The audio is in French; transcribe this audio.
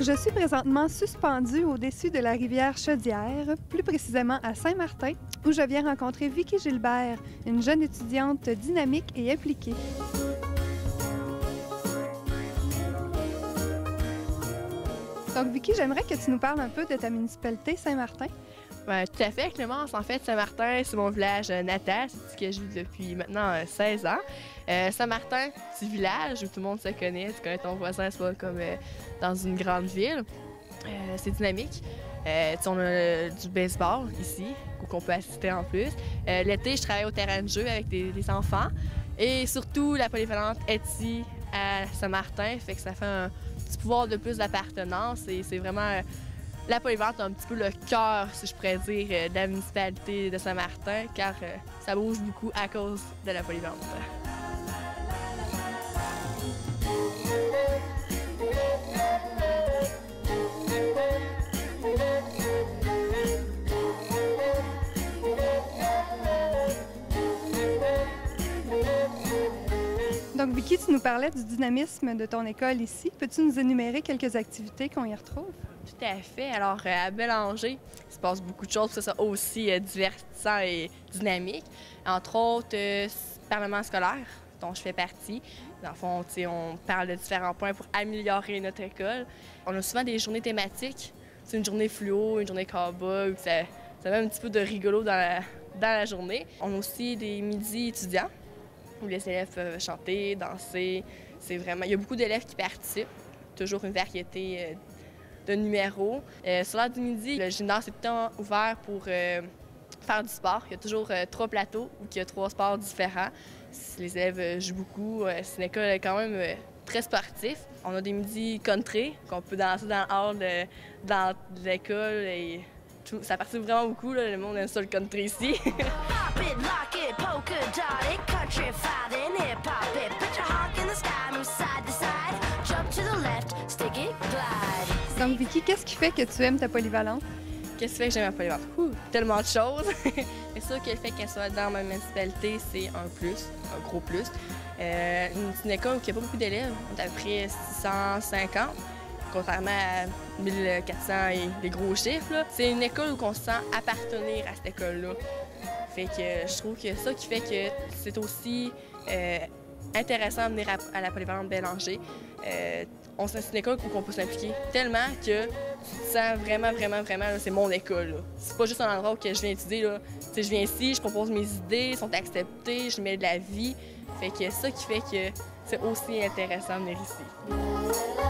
Je suis présentement suspendue au-dessus de la rivière Chaudière, plus précisément à Saint-Martin, où je viens rencontrer Vicky Gilbert, une jeune étudiante dynamique et impliquée. Donc Vicky, j'aimerais que tu nous parles un peu de ta municipalité Saint-Martin. Ouais, tout à fait, Clémence. En fait, Saint-Martin, c'est mon village natal. C'est ce que je vis depuis maintenant 16 ans. Saint-Martin, petit village où tout le monde se connaît. Tu connais ton voisin, c'est pas comme dans une grande ville. C'est dynamique. On a du baseball ici, qu'on peut assister en plus. L'été, je travaille au terrain de jeu avec des enfants. Et surtout, la polyvalente est ici à Saint-Martin. Fait que ça fait un petit pouvoir de plus d'appartenance. Et c'est vraiment... La polyvalente a un petit peu le cœur, si je pourrais dire, de la municipalité de Saint-Martin, car ça bouge beaucoup à cause de la polyvalente. Donc Vicky, tu nous parlais du dynamisme de ton école ici. Peux-tu nous énumérer quelques activités qu'on y retrouve? Tout à fait. Alors, à Bélanger, il se passe beaucoup de choses, c'est ça aussi divertissant et dynamique. Entre autres, Parlement scolaire, dont je fais partie. Dans le fond, on parle de différents points pour améliorer notre école. On a souvent des journées thématiques. C'est une journée fluo, une journée cowboy, ça met un petit peu de rigolo dans la journée. On a aussi des midis étudiants, où les élèves peuvent chanter, danser. Il y a beaucoup d'élèves qui participent, toujours une variété de numéros. Sur l'heure du midi, le gymnase est tout le temps ouvert pour faire du sport. Il y a toujours 3 plateaux où il y a 3 sports différents. Les élèves jouent beaucoup. C'est une école quand même très sportive. On a des midis country qu'on peut danser dans le hall dans l'école. Et ça participe vraiment beaucoup. Là. Le monde aime ça, le country ici. Donc Vicky, qu'est-ce qui fait que tu aimes ta polyvalente? Qu'est-ce qui fait que j'aime ma polyvalente? Tellement de choses. C'est sûr que le fait qu'elle soit dans ma municipalité, c'est un plus, un gros plus. C'est une école où il n'y a pas beaucoup d'élèves. On est à peu près 650, contrairement à 1400 et des gros chiffres. C'est une école où on se sent appartenir à cette école-là. Fait que je trouve que ça qui fait que c'est aussi intéressant de venir à la polyvalente Bélanger. C'est une école où on peut s'impliquer tellement que tu te sens vraiment, c'est mon école. C'est pas juste un endroit où je viens étudier. Là. Je viens ici, je propose mes idées, sont acceptées, je mets de la vie. Fait que ça qui fait que c'est aussi intéressant de venir ici.